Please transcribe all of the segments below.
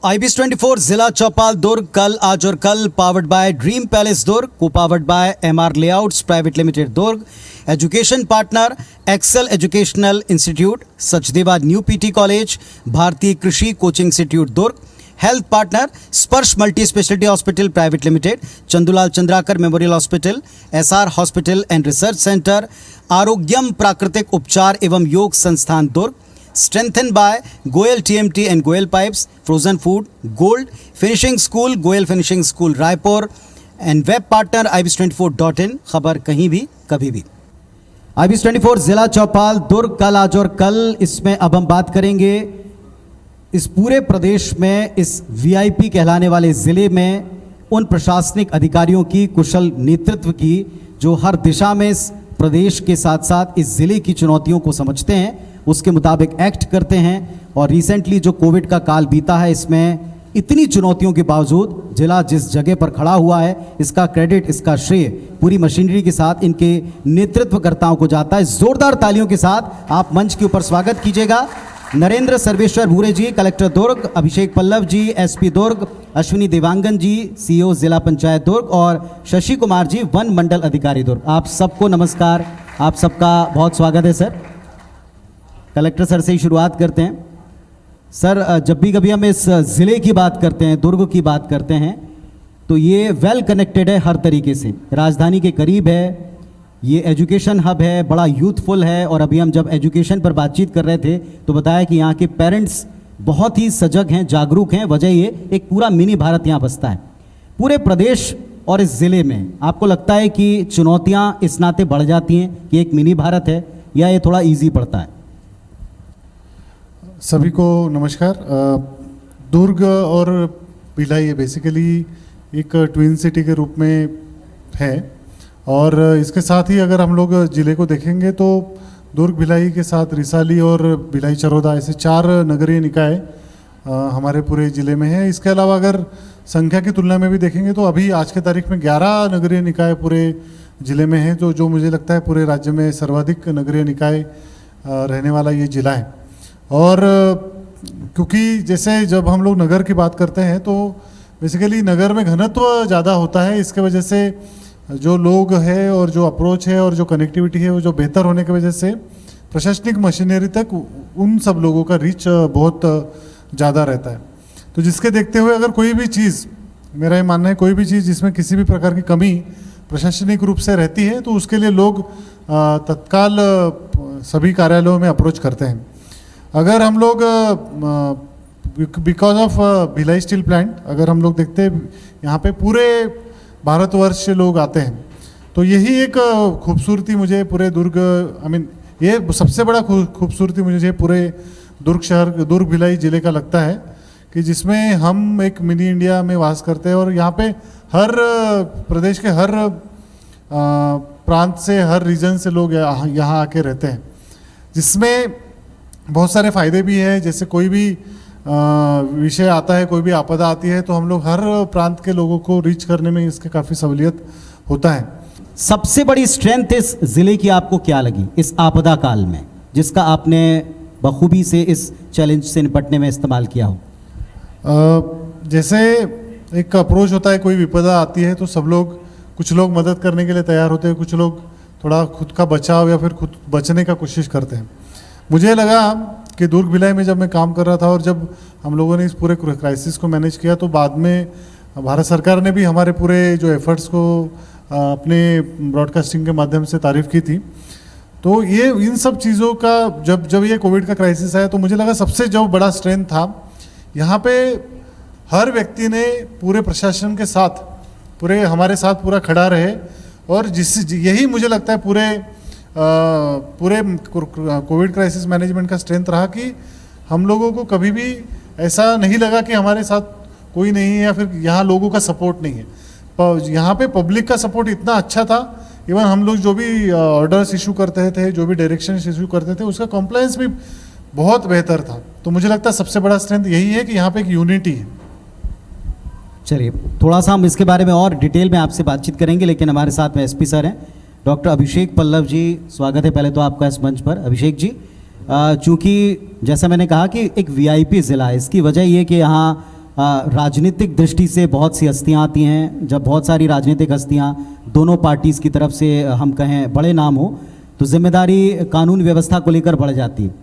IBS24 Jila Chaupal दुर्ग कल आज और कल powered by dream palace Durg co powered by MR layouts private limited Durg education partner excel educational institute Sachdeva new PT college Bhartiya Krishi coaching institute Durg health partner Sparsh multi speciality hospital private limited Chandulal Chandrakar memorial hospital SR hospital and research centre Arogyam Prakritik Upchar Evam Yog Sansthan Durg strengthened by Goel TMT and Goel Pipes, Frozen Food, Gold, Finishing School, Goel Finishing School, Raipur and web partner IBS24.in। खबर कहीं भी कभी भी। IBS24 Jila Chaupal दुर्ग कल आज और कल, इसमें अब हम बात करेंगे इस पूरे प्रदेश में इस VIP कहलाने वाले ज़िले में उन प्रशासनिक अधिकारियों की कुशल नेतृत्व की जो हर दिशा में इस प्रदेश के साथ साथ इस ज़िले की चुनौतियों को समझते हैं, उसके मुताबिक एक्ट करते हैं। और रिसेंटली जो कोविड का काल बीता है, इसमें इतनी चुनौतियों के बावजूद जिला जिस जगह पर खड़ा हुआ है, इसका क्रेडिट, इसका श्रेय पूरी मशीनरी के साथ इनके नेतृत्वकर्ताओं को जाता है। जोरदार तालियों के साथ आप मंच के ऊपर स्वागत कीजिएगा नरेंद्र सर्वेश्वर भूरे जी, कलेक्टर दुर्ग, अभिषेक पल्लव जी, SP दुर्ग, अश्विनी देवांगन जी, CEO जिला पंचायत दुर्ग और शशि कुमार जी, वन मंडल अधिकारी दुर्ग। आप सबको नमस्कार, आप सबका बहुत स्वागत है सर। कलेक्टर सर से ही शुरुआत करते हैं। सर, जब भी कभी हम इस ज़िले की बात करते हैं, दुर्ग की बात करते हैं, तो ये वेल कनेक्टेड है हर तरीके से, राजधानी के करीब है, ये एजुकेशन हब है, बड़ा यूथफुल है। और अभी हम जब एजुकेशन पर बातचीत कर रहे थे तो बताया कि यहाँ के पेरेंट्स बहुत ही सजग हैं, जागरूक हैं। वजह ये एक पूरा मिनी भारत यहाँ बसता है। पूरे प्रदेश और इस ज़िले में आपको लगता है कि चुनौतियाँ इस नाते बढ़ जाती हैं कि एक मिनी भारत है, या ये थोड़ा ईजी पड़ता है? सभी को नमस्कार। दुर्ग और भिलाई बेसिकली एक ट्विन सिटी के रूप में है, और इसके साथ ही अगर हम लोग ज़िले को देखेंगे तो दुर्ग भिलाई के साथ रिसाली और भिलाई चरोदा, ऐसे 4 नगरीय निकाय हमारे पूरे ज़िले में है। इसके अलावा अगर संख्या की तुलना में भी देखेंगे तो अभी आज के तारीख में 11 नगरीय निकाय पूरे ज़िले में हैं, जो मुझे लगता है पूरे राज्य में सर्वाधिक नगरीय निकाय रहने वाला ये ज़िला है। और क्योंकि जैसे जब हम लोग नगर की बात करते हैं तो बेसिकली नगर में घनत्व ज़्यादा होता है, इसके वजह से जो लोग है और जो अप्रोच है और जो कनेक्टिविटी है वो जो बेहतर होने की वजह से प्रशासनिक मशीनरी तक उन सब लोगों का रीच बहुत ज़्यादा रहता है। तो जिसके देखते हुए अगर कोई भी चीज़, मेरा ये मानना है, कोई भी चीज़ जिसमें किसी भी प्रकार की कमी प्रशासनिक रूप से रहती है तो उसके लिए लोग तत्काल सभी कार्यालयों में अप्रोच करते हैं। अगर हम लोग because of Bhilai steel plant अगर हम लोग देखते हैं यहाँ पे पूरे भारतवर्ष से लोग आते हैं, तो यही एक खूबसूरती मुझे पूरे दुर्ग, ये सबसे बड़ा खूबसूरती मुझे पूरे दुर्ग शहर, दुर्ग भिलाई ज़िले का लगता है कि जिसमें हम एक मिनी इंडिया में वास करते हैं। और यहाँ पे हर प्रदेश के हर प्रांत से, हर रीजन से लोग यहाँ आके रहते हैं, जिसमें बहुत सारे फ़ायदे भी हैं। जैसे कोई भी विषय आता है, कोई भी आपदा आती है, तो हम लोग हर प्रांत के लोगों को रीच करने में इसके काफ़ी सहूलियत होता है। सबसे बड़ी स्ट्रेंथ इस ज़िले की आपको क्या लगी इस आपदा काल में, जिसका आपने बखूबी से इस चैलेंज से निपटने में इस्तेमाल किया हो? जैसे एक अप्रोच होता है, कोई विपदा आती है तो सब लोग, कुछ लोग मदद करने के लिए तैयार होते हैं, कुछ लोग थोड़ा खुद का बचाव या फिर खुद बचने का कोशिश करते हैं। मुझे लगा कि दुर्ग भिलाई में जब मैं काम कर रहा था और जब हम लोगों ने इस पूरे क्राइसिस को मैनेज किया, तो बाद में भारत सरकार ने भी हमारे पूरे जो एफर्ट्स को अपने ब्रॉडकास्टिंग के माध्यम से तारीफ़ की थी। तो ये इन सब चीज़ों का जब ये कोविड का क्राइसिस आया तो मुझे लगा सबसे जो बड़ा स्ट्रेंथ था, यहाँ पे हर व्यक्ति ने पूरे प्रशासन के साथ, पूरे हमारे साथ पूरा खड़ा रहे। और यही मुझे लगता है पूरे कोविड क्राइसिस मैनेजमेंट का स्ट्रेंथ रहा कि हम लोगों को कभी भी ऐसा नहीं लगा कि हमारे साथ कोई नहीं है या फिर यहाँ लोगों का सपोर्ट नहीं है। यहाँ पे पब्लिक का सपोर्ट इतना अच्छा था, इवन हम लोग जो भी ऑर्डर्स इशू करते थे, जो भी डायरेक्शंस इशू करते थे, उसका कंप्लायंस भी बहुत बेहतर था। तो मुझे लगता है सबसे बड़ा स्ट्रेंथ यही है कि यहाँ पे एक यूनिटी है। चलिए, थोड़ा सा हम इसके बारे में और डिटेल में आपसे बातचीत करेंगे, लेकिन हमारे साथ में SP सर हैं, डॉक्टर अभिषेक पल्लव जी। स्वागत है पहले तो आपका इस मंच पर। अभिषेक जी, चूँकि जैसा मैंने कहा कि एक VIP ज़िला है, इसकी वजह ये कि यहाँ राजनीतिक दृष्टि से बहुत सी हस्तियां आती हैं। जब बहुत सारी राजनीतिक हस्तियां दोनों पार्टीज़ की तरफ से हम कहें बड़े नाम हो तो जिम्मेदारी कानून व्यवस्था को लेकर बढ़ जाती है।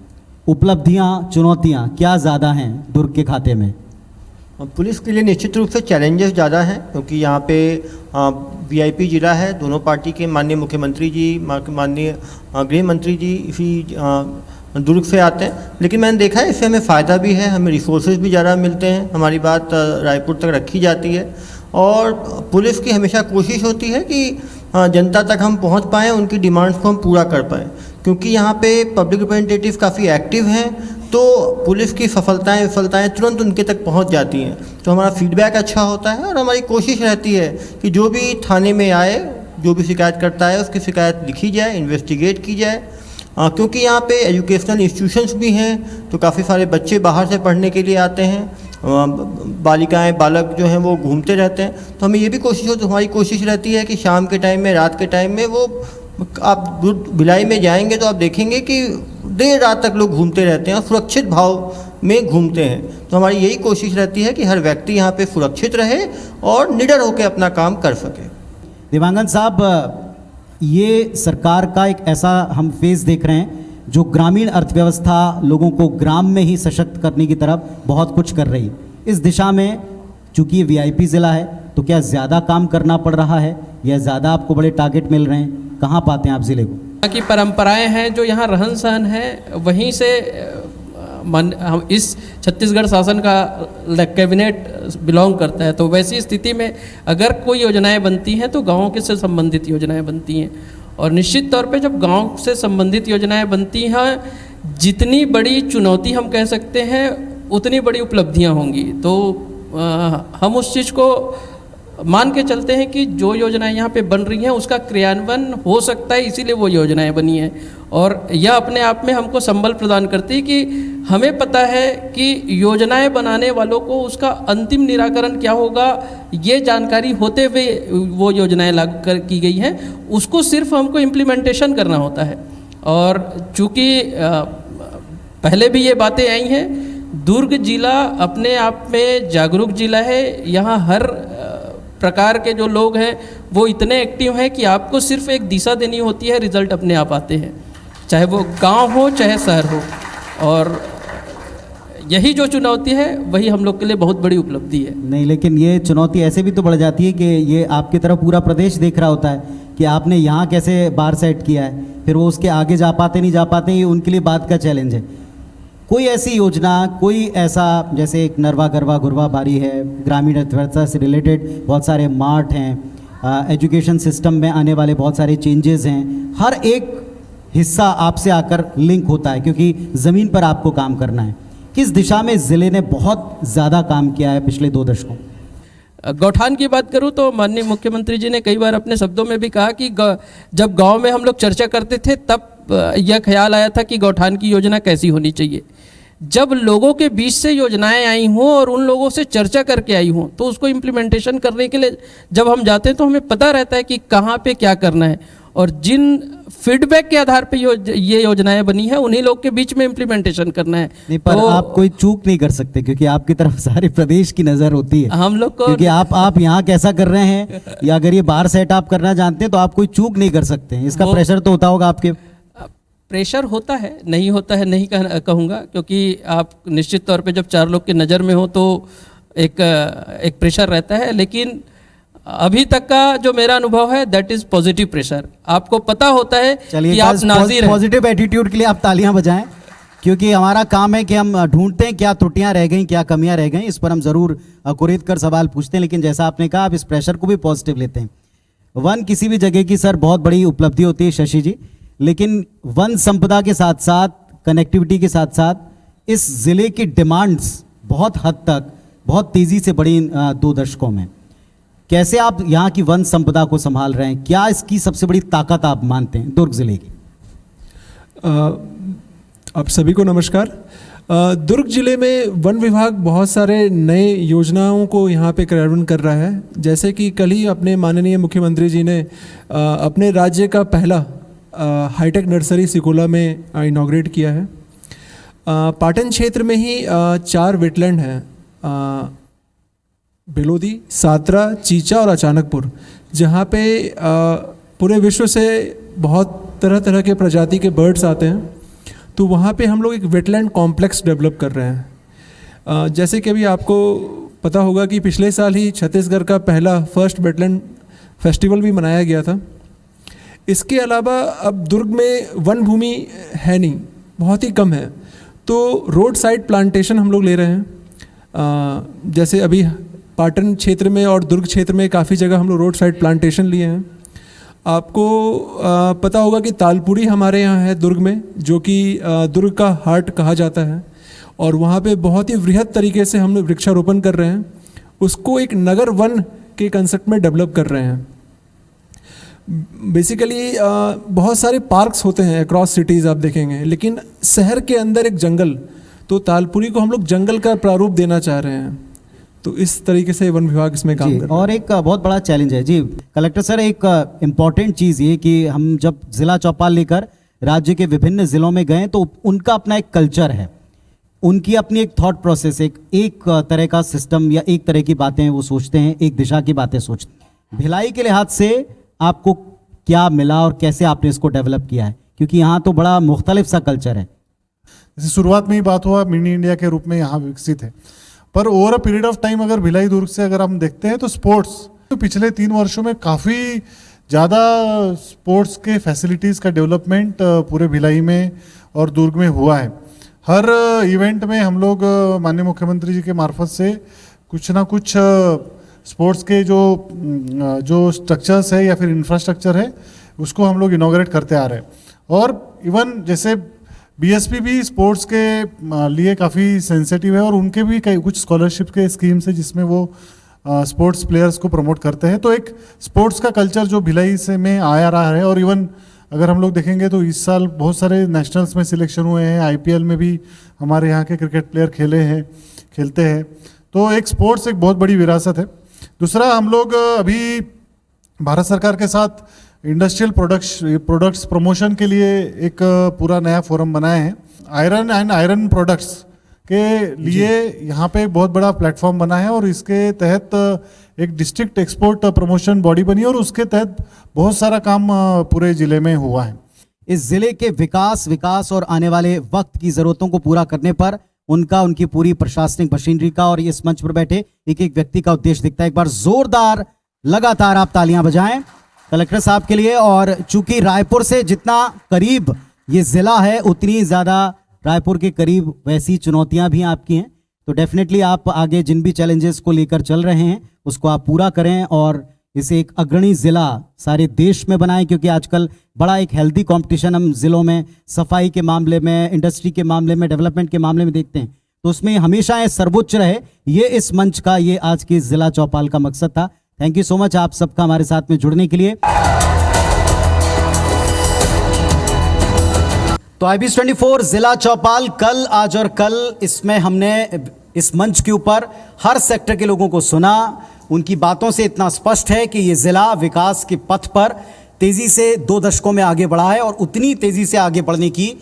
उपलब्धियां चुनौतियां क्या ज़्यादा हैं दुर्ग के खाते में? पुलिस के लिए निश्चित रूप से चैलेंजेस ज़्यादा हैं, क्योंकि यहाँ पे वीआईपी जिला है। दोनों पार्टी के माननीय मुख्यमंत्री जी, माननीय गृह मंत्री जी इसी दुर्ग से आते हैं। लेकिन मैंने देखा है इससे हमें फ़ायदा भी है, हमें रिसोर्सेज भी ज़्यादा मिलते हैं, हमारी बात रायपुर तक रखी जाती है। और पुलिस की हमेशा कोशिश होती है कि जनता तक हम पहुँच पाएँ, उनकी डिमांड्स को हम पूरा कर पाएँ। क्योंकि यहाँ पे पब्लिक रिप्रेजेंटेटिव काफ़ी एक्टिव हैं, तो पुलिस की सफलताएं विफलताएं तुरंत उनके तक पहुंच जाती हैं। तो हमारा फीडबैक अच्छा होता है और हमारी कोशिश रहती है कि जो भी थाने में आए, जो भी शिकायत करता है उसकी शिकायत लिखी जाए, इन्वेस्टिगेट की जाए। क्योंकि यहाँ पे एजुकेशनल इंस्टीट्यूशंस भी हैं, तो काफ़ी सारे बच्चे बाहर से पढ़ने के लिए आते हैं, बालिकाएं बालक जो हैं वो घूमते रहते हैं। तो हमें ये भी हमारी कोशिश रहती है कि शाम के टाइम में, रात के टाइम में वो आप दूध भिलाई में जाएंगे तो आप देखेंगे कि देर रात तक लोग घूमते रहते हैं और सुरक्षित भाव में घूमते हैं। तो हमारी यही कोशिश रहती है कि हर व्यक्ति यहाँ पे सुरक्षित रहे और निडर होकर अपना काम कर सके। देवांगन साहब, ये सरकार का एक ऐसा हम फेज देख रहे हैं जो ग्रामीण अर्थव्यवस्था, लोगों को ग्राम में ही सशक्त करने की तरफ बहुत कुछ कर रही है। इस दिशा में चूंकि ये वीआईपी ज़िला है तो क्या ज़्यादा काम करना पड़ रहा है या ज़्यादा आपको बड़े टारगेट मिल रहे हैं? कहाँ पाते हैं आप ज़िले को? यहाँ की परंपराएं हैं, जो यहाँ रहन सहन है, वहीं से हम इस छत्तीसगढ़ शासन का कैबिनेट बिलोंग करता है। तो वैसी स्थिति में अगर कोई योजनाएं बनती हैं तो गाँव के से संबंधित योजनाएं बनती हैं। और निश्चित तौर पे जब गांव से संबंधित योजनाएं बनती हैं, जितनी बड़ी चुनौती हम कह सकते हैं उतनी बड़ी उपलब्धियां होंगी। तो हम उस चीज़ को मान के चलते हैं कि जो योजनाएं यहाँ पे बन रही हैं उसका क्रियान्वयन हो सकता है, इसीलिए वो योजनाएं बनी हैं। और यह अपने आप में हमको संबल प्रदान करती है कि हमें पता है कि योजनाएं बनाने वालों को उसका अंतिम निराकरण क्या होगा, ये जानकारी होते हुए वो योजनाएं लागू की गई हैं, उसको सिर्फ हमको इम्प्लीमेंटेशन करना होता है। और चूँकि पहले भी ये बातें आई हैं, दुर्ग जिला अपने आप में जागरूक जिला है। यहाँ हर प्रकार के जो लोग हैं वो इतने एक्टिव हैं कि आपको सिर्फ एक दिशा देनी होती है, रिजल्ट अपने आप आते हैं, चाहे वो गांव हो चाहे शहर हो। और यही जो चुनौती है वही हम लोग के लिए बहुत बड़ी उपलब्धि है। नहीं, लेकिन ये चुनौती ऐसे भी तो बढ़ जाती है कि ये आपकी तरफ पूरा प्रदेश देख रहा होता है कि आपने यहाँ कैसे बार सेट किया है, फिर वो उसके आगे जा पाते नहीं जा पाते, ये उनके लिए बात का चैलेंज है। कोई ऐसी योजना, कोई ऐसा, जैसे एक नरवा गरवा घुरवा बारी है, ग्रामीण अर्थव्यवस्था से रिलेटेड बहुत सारे मार्ट हैं, एजुकेशन सिस्टम में आने वाले बहुत सारे चेंजेस हैं, हर एक हिस्सा आपसे आकर लिंक होता है क्योंकि ज़मीन पर आपको काम करना है। किस दिशा में ज़िले ने बहुत ज़्यादा काम किया है पिछले 2 दशकों? गौठान की बात करूं तो माननीय मुख्यमंत्री जी ने कई बार अपने शब्दों में भी कहा कि जब गांव में हम लोग चर्चा करते थे तब यह ख्याल आया था कि गौठान की योजना कैसी होनी चाहिए। जब लोगों के बीच से योजनाएं आई हों और उन लोगों से चर्चा करके आई हों तो उसको इम्प्लीमेंटेशन करने के लिए जब हम जाते हैं तो हमें पता रहता है कि कहाँ पे क्या करना है। और जिन फीडबैक के आधार पे ये योजनाएं बनी है उन्हीं लोग के बीच में इम्प्लीमेंटेशन करना है। नहीं, पर तो आप कोई चूक नहीं कर सकते क्योंकि आपकी तरफ सारे प्रदेश की नज़र होती है हम लोग को, क्योंकि आप यहाँ कैसा कर रहे हैं या अगर ये बार सेट आप करना जानते हैं तो आप कोई चूक नहीं कर सकते। इसका प्रेशर तो होता होगा आपके? प्रेशर होता है, नहीं होता है नहीं कहूँगा, क्योंकि आप निश्चित तौर पे जब 4 लोग की नज़र में हो तो एक प्रेशर रहता है। लेकिन अभी तक का जो मेरा अनुभव है दैट इज़ पॉजिटिव प्रेशर। आपको पता होता है कि आप नाज़िर हैं। पॉजिटिव एटीट्यूड के लिए आप तालियां बजाएं, क्योंकि हमारा काम है कि हम ढूंढते हैं क्या त्रुटियां रह गई, क्या कमियां रह गई। इस पर हम ज़रूर कुरेद कर सवाल पूछते हैं, लेकिन जैसा आपने कहा आप इस प्रेशर को भी पॉजिटिव लेते हैं। वन किसी भी जगह की सर बहुत बड़ी उपलब्धि होती है शशि जी, लेकिन वन संपदा के साथ साथ, कनेक्टिविटी के साथ साथ इस ज़िले की डिमांड्स बहुत हद तक बहुत तेज़ी से बढ़ी 2 दशकों में। कैसे आप यहाँ की वन संपदा को संभाल रहे हैं? क्या इसकी सबसे बड़ी ताकत आप मानते हैं दुर्ग ज़िले की? आप सभी को नमस्कार। दुर्ग ज़िले में वन विभाग बहुत सारे नए योजनाओं को यहाँ पे क्रियान्वयन कर रहा है। जैसे कि कल ही अपने माननीय मुख्यमंत्री जी ने अपने राज्य का पहला हाईटेक नर्सरी सिकोला में इनॉग्रेट किया है। पाटन क्षेत्र में ही 4 वेटलैंड हैं बेलोदी, सातरा, चीचा और अचानकपुर, जहाँ पे पूरे विश्व से बहुत तरह तरह के प्रजाति के बर्ड्स आते हैं। तो वहाँ पे हम लोग एक वेटलैंड कॉम्प्लेक्स डेवलप कर रहे हैं। जैसे कि अभी आपको पता होगा कि पिछले साल ही छत्तीसगढ़ का पहला फर्स्ट वेटलैंड फेस्टिवल भी मनाया गया था। इसके अलावा अब दुर्ग में वन भूमि है नहीं, बहुत ही कम है, तो रोड साइड प्लांटेशन हम लोग ले रहे हैं। जैसे अभी पाटन क्षेत्र में और दुर्ग क्षेत्र में काफ़ी जगह हम लोग रोड साइड प्लांटेशन लिए हैं। आपको पता होगा कि तालपुरी हमारे यहाँ है दुर्ग में, जो कि दुर्ग का हार्ट कहा जाता है, और वहाँ पे बहुत ही वृहद तरीके से हम लोग वृक्षारोपण कर रहे हैं। उसको एक नगर वन के कंसेप्ट में डेवलप कर रहे हैं। बेसिकली बहुत सारे पार्क्स होते हैं अक्रॉस सिटीज़, आप देखेंगे, लेकिन शहर के अंदर एक जंगल, तो तालपुरी को हम लोग जंगल का प्रारूप देना चाह रहे हैं। तो इस तरीके से वन विभाग इसमें काम कर रहा है। और एक बहुत बड़ा चैलेंज है जी कलेक्टर सर, एक इम्पॉर्टेंट चीज़ ये कि हम जब जिला चौपाल लेकर राज्य के विभिन्न ज़िलों में गए तो उनका अपना एक कल्चर है, उनकी अपनी एक थॉट प्रोसेस, एक तरह का सिस्टम या एक तरह की बातें वो सोचते हैं, एक दिशा की बातें सोचते हैं। भिलाई के लिहाज से आपको क्या मिला और कैसे आपने इसको डेवलप किया है, क्योंकि यहाँ तो बड़ा मुख्तलिफ सा कल्चर है। जैसे शुरुआत में ही बात हुआ मिनी इंडिया के रूप में यहाँ विकसित है, पर over a period of time अगर भिलाई दुर्ग से अगर हम देखते हैं तो स्पोर्ट्स तो पिछले 3 वर्षों में काफ़ी ज़्यादा स्पोर्ट्स के फैसिलिटीज़ का डेवलपमेंट पूरे भिलाई में और दुर्ग में हुआ है। हर इवेंट में हम लोग माननीय मुख्यमंत्री जी के मार्फत से कुछ ना कुछ स्पोर्ट्स के जो स्ट्रक्चर्स है या फिर इंफ्रास्ट्रक्चर है उसको हम लोग इनॉग्रेट करते आ रहे हैं। और इवन जैसे बीएसपी भी स्पोर्ट्स के लिए काफ़ी सेंसिटिव है और उनके भी कई कुछ स्कॉलरशिप के स्कीम्स है जिसमें वो स्पोर्ट्स प्लेयर्स को प्रमोट करते हैं। तो एक स्पोर्ट्स का कल्चर जो भिलाई से में आया रहा है, और इवन अगर हम लोग देखेंगे तो इस साल बहुत सारे नेशनल्स में सिलेक्शन हुए हैं, आईपीएल में भी हमारे यहाँ के क्रिकेट प्लेयर खेलते हैं। तो एक स्पोर्ट्स एक बहुत बड़ी विरासत है। दूसरा, हम लोग अभी भारत सरकार के साथ इंडस्ट्रियल प्रोडक्ट्स प्रमोशन के लिए एक पूरा नया फोरम बनाए हैं। आयरन एंड आयरन प्रोडक्ट्स के लिए यहाँ पे एक बहुत बड़ा प्लेटफॉर्म बना है और इसके तहत एक डिस्ट्रिक्ट एक्सपोर्ट प्रमोशन बॉडी बनी और उसके तहत बहुत सारा काम पूरे जिले में हुआ है। इस जिले के विकास और आने वाले वक्त की जरूरतों को पूरा करने पर उनकी पूरी प्रशासनिक मशीनरी का और इस मंच पर बैठे एक एक व्यक्ति का उद्देश्य दिखता है। एक बार जोरदार लगातार आप तालियां बजाएं कलेक्टर साहब के लिए। और चूंकि रायपुर से जितना करीब ये जिला है उतनी ज़्यादा रायपुर के करीब वैसी चुनौतियां भी आपकी हैं, तो डेफिनेटली आप आगे जिन भी चैलेंजेस को लेकर चल रहे हैं उसको आप पूरा करें और इसे एक अग्रणी ज़िला सारे देश में बनाएं, क्योंकि आजकल बड़ा एक हेल्दी कंपटीशन हम ज़िलों में सफाई के मामले में, इंडस्ट्री के मामले में, डेवलपमेंट के मामले में देखते हैं, तो उसमें हमेशा ये सर्वोच्च रहे, ये इस मंच का, ये आज की ज़िला चौपाल का मकसद था। थैंक यू सो मच आप सबका हमारे साथ में जुड़ने के लिए। तो IBS 24 जिला चौपाल कल, आज और कल, इसमें हमने इस मंच के ऊपर हर सेक्टर के लोगों को सुना। उनकी बातों से इतना स्पष्ट है कि ये जिला विकास के पथ पर तेजी से 2 दशकों में आगे बढ़ा है और उतनी तेजी से आगे बढ़ने की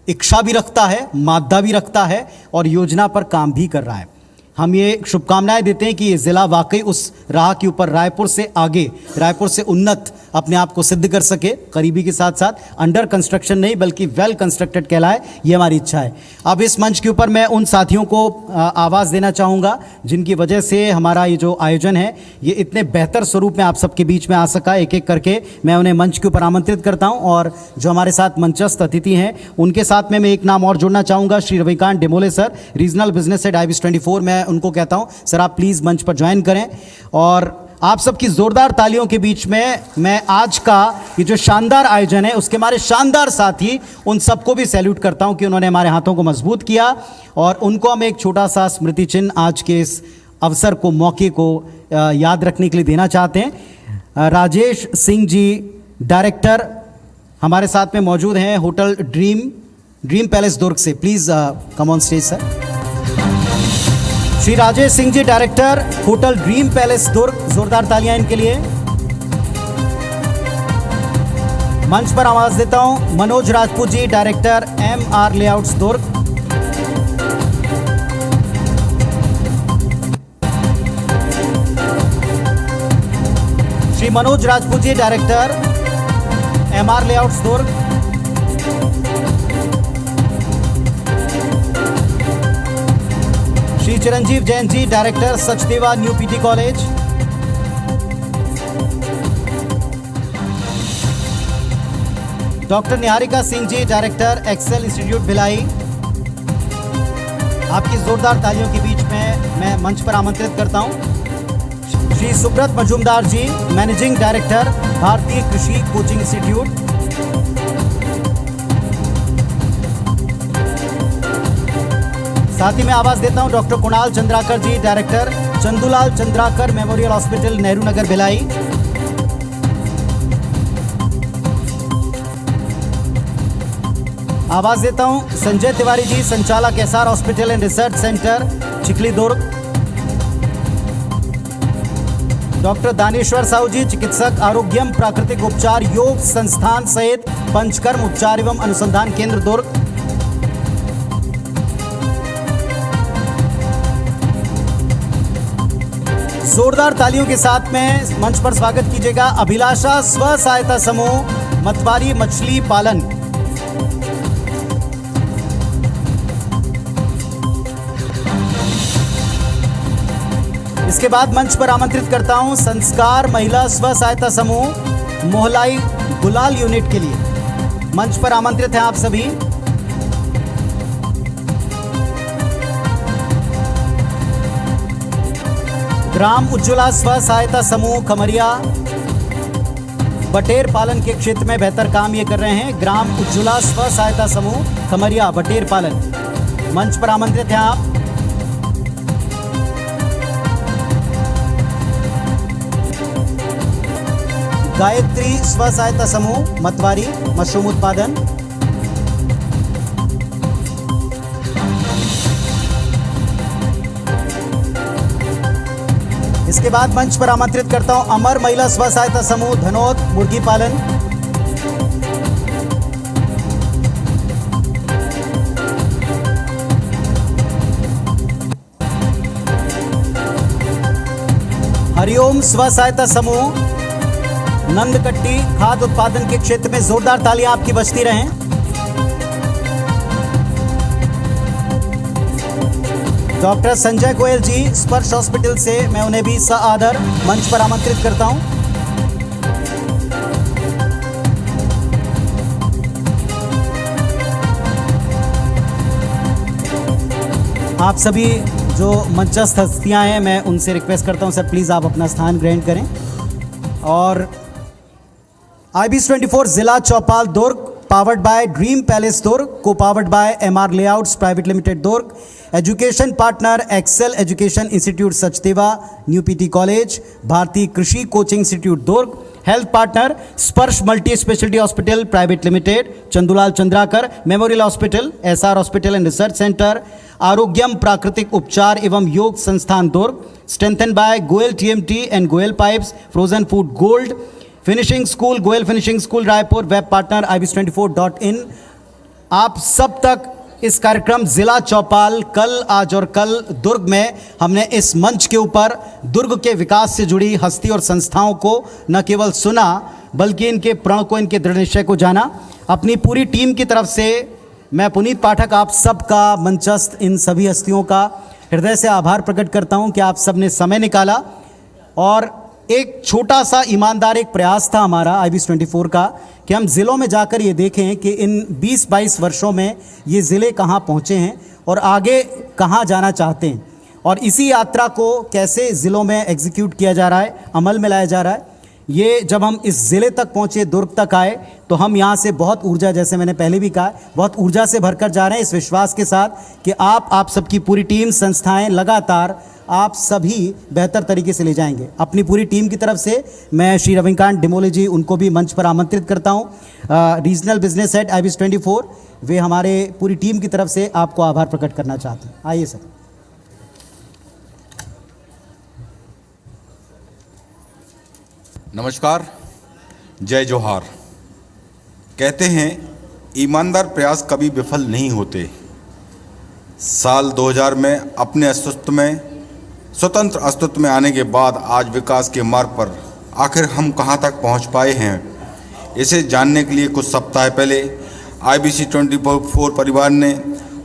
इच्छा भी रखता है, मादा भी रखता है और योजना पर काम भी कर रहा है। हम ये शुभकामनाएं देते हैं कि ये ज़िला वाकई उस राह के ऊपर रायपुर से आगे, रायपुर से उन्नत अपने आप को सिद्ध कर सके, करीबी के साथ साथ अंडर कंस्ट्रक्शन नहीं बल्कि वेल कंस्ट्रक्टेड कहलाए, ये हमारी इच्छा है। अब इस मंच के ऊपर मैं उन साथियों को आवाज़ देना चाहूँगा जिनकी वजह से हमारा ये जो आयोजन है ये इतने बेहतर स्वरूप में आप सबके बीच में आ सका। एक एक करके मैं उन्हें मंच के ऊपर आमंत्रित करता हूँ और जो हमारे साथ मंचस्थ अतिथि हैं उनके साथ में मैं एक नाम और जोड़ना चाहूँगा, Shri Ravikant Demole sir, regional business head IBS 24। मैं उनको कहता हूं सर आप प्लीज मंच पर ज्वाइन करें और आप सबकी जोरदार तालियों के बीच में मैं आज का ये जो शानदार आयोजन है उसके हमारे शानदार साथी उन सबको भी सैल्यूट करता हूं कि उन्होंने हमारे हाथों को मजबूत किया और उनको हम एक छोटा सा स्मृति चिन्ह आज के इस अवसर को, मौके को याद रखने के लिए देना चाहते हैं। राजेश सिंह जी डायरेक्टर हमारे साथ में मौजूद हैं होटल ड्रीम पैलेस दुर्ग से, please come on stage sir. Shri Rajesh Singh ji director hotel dream palace Durg, जोरदार तालियां इनके लिए। मंच पर आवाज देता हूं Manoj Rajput ji director MR layouts Durg. Shri Manoj Rajput ji, director, MR layouts Durg. Shri Chiranjeev Jain ji, director, Sachdeva new PT college. Doctor Niharika Singh ji, director, excel institute Bhilai. आपकी जोरदार तालियों के बीच में मैं मंच पर आमंत्रित करता हूं श्री सुब्रत मजूमदार जी, मैनेजिंग डायरेक्टर, भारतीय कृषि कोचिंग इंस्टीट्यूट। साथ ही मैं आवाज देता हूं doctor Kunal Chandrakar ji, director, Chandulal Chandrakar memorial hospital, Nehru Nagar, Bhilai. आवाज देता हूं संजय तिवारी जी, संचालक SR hospital and research centre, Chikhli, Durg. Doctor Daneshwar Sahu ji, चिकित्सक, आरोग्यम प्राकृतिक उपचार योग संस्थान सहित पंचकर्म उपचार एवं अनुसंधान केंद्र, दुर्ग। जोरदार तालियों के साथ में मंच पर स्वागत कीजिएगा अभिलाषा स्व सहायता समूह, मतवारी मछली पालन। इसके बाद मंच पर आमंत्रित करता हूं संस्कार महिला स्व सहायता समूह, मोहलाई गुलाल यूनिट के लिए। मंच पर आमंत्रित हैं आप सभी। ग्राम उज्ज्वला स्व सहायता समूह खमरिया, बटेर पालन के क्षेत्र में बेहतर काम ये कर रहे हैं। ग्राम उज्ज्वला स्व सहायता समूह खमरिया, बटेर पालन। मंच पर आमंत्रित हैं आप। गायत्री स्व सहायता समूह, मतवारी, मशरूम उत्पादन। इसके बाद मंच पर आमंत्रित करता हूं अमर महिला स्व सहायता समूह, धनौत, मुर्गी पालन। हरिओम स्व सहायता समूह, नंदकट्टी, खाद्य उत्पादन के क्षेत्र में जोरदार तालियां आपकी बजती रहें। डॉक्टर संजय गोयल जी, स्पर्श हॉस्पिटल से मैं उन्हें भी सआदर मंच पर आमंत्रित करता हूं। आप सभी जो मंचस्थ हस्तियां हैं, मैं उनसे रिक्वेस्ट करता हूं सर प्लीज़ आप अपना स्थान ग्रहण करें। और IBS24 Jila Chaupal Durg, powered by dream palace Durg, co powered by MR layouts private limited Durg, education partner excel education institute Sachdeva new PT college, Bhartiya Krishi coaching institute Durg, health partner Sparsh multi speciality hospital private limited, Chandulal Chandrakar memorial hospital, SR hospital and research centre, Arogyam Prakritik Upchar Evam Yog Sansthan Durg, strengthened by Goyal TMT and Goyal pipes, frozen food gold, finishing school, Goyal finishing school Raipur, web partner IBS24.in। आप सब तक इस कार्यक्रम जिला चौपाल कल, आज और कल दुर्ग में हमने इस मंच के ऊपर दुर्ग के विकास से जुड़ी हस्ती और संस्थाओं को न केवल सुना बल्कि इनके प्रण को, इनके दृढ़ निश्चय को जाना। अपनी पूरी टीम की तरफ से मैं पुनीत पाठक आप सबका, मंचस्थ इन सभी हस्तियों का हृदय से आभार प्रकट करता हूं कि आप सब ने समय निकाला। और एक छोटा सा ईमानदार एक प्रयास था हमारा IBS24 का कि हम ज़िलों में जाकर ये देखें कि इन 20-22 वर्षों में ये ज़िले कहाँ पहुँचे हैं और आगे कहाँ जाना चाहते हैं, और इसी यात्रा को कैसे ज़िलों में एग्जीक्यूट किया जा रहा है, अमल में लाया जा रहा है। ये जब हम इस ज़िले तक पहुँचे, दुर्ग तक आए, तो हम यहाँ से बहुत ऊर्जा, जैसे मैंने पहले भी कहा, बहुत ऊर्जा से भरकर जा रहे हैं, इस विश्वास के साथ कि आप सबकी पूरी टीम, संस्थाएं लगातार आप सभी बेहतर तरीके से ले जाएंगे। अपनी पूरी टीम की तरफ से मैं श्री रविकांत डिमोले जी, उनको भी मंच पर आमंत्रित करता हूँ। रीजनल बिजनेस हेड IBS24, वे हमारे पूरी टीम की तरफ से आपको आभार प्रकट करना चाहते हैं। आइए सर। नमस्कार, जय जोहार। कहते हैं ईमानदार प्रयास कभी विफल नहीं होते। साल 2000 में अपने अस्तित्व में, स्वतंत्र अस्तित्व में आने के बाद आज विकास के मार्ग पर आखिर हम कहां तक पहुंच पाए हैं, इसे जानने के लिए कुछ सप्ताह पहले IBC 24 परिवार ने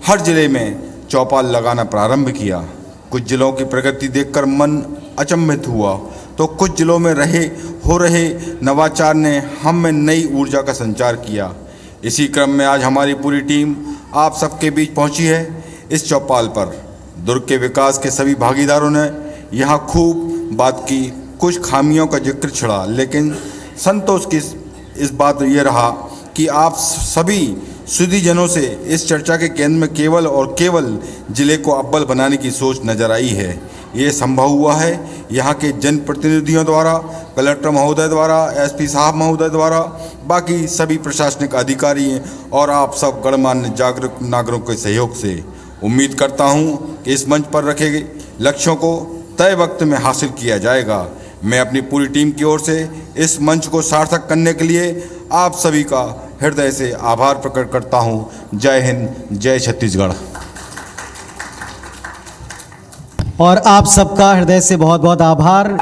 हर जिले में चौपाल लगाना प्रारंभ किया। कुछ जिलों की प्रगति देखकर मन अचंभित हुआ तो कुछ जिलों में हो रहे नवाचार ने हम में नई ऊर्जा का संचार किया। इसी क्रम में आज हमारी पूरी टीम आप सबके बीच पहुंची है। इस चौपाल पर दुर्ग के विकास के सभी भागीदारों ने यहाँ खूब बात की, कुछ खामियों का जिक्र छिड़ा, लेकिन संतोष की इस बात ये रहा कि आप सभी सुधीजनों से इस चर्चा के केंद्र में केवल और केवल जिले को अव्वल बनाने की सोच नजर आई है। ये संभव हुआ है यहाँ के जनप्रतिनिधियों द्वारा, कलेक्टर महोदय द्वारा, SP साहब महोदय द्वारा, बाकी सभी प्रशासनिक अधिकारी और आप सब गणमान्य जागरूक नागरिकों के सहयोग से। उम्मीद करता हूँ कि इस मंच पर रखे गए लक्ष्यों को तय वक्त में हासिल किया जाएगा। मैं अपनी पूरी टीम की ओर से इस मंच को सार्थक करने के लिए आप सभी का हृदय से आभार प्रकट करता हूं। जय हिंद, जय छत्तीसगढ़। और आप सबका हृदय से बहुत बहुत आभार।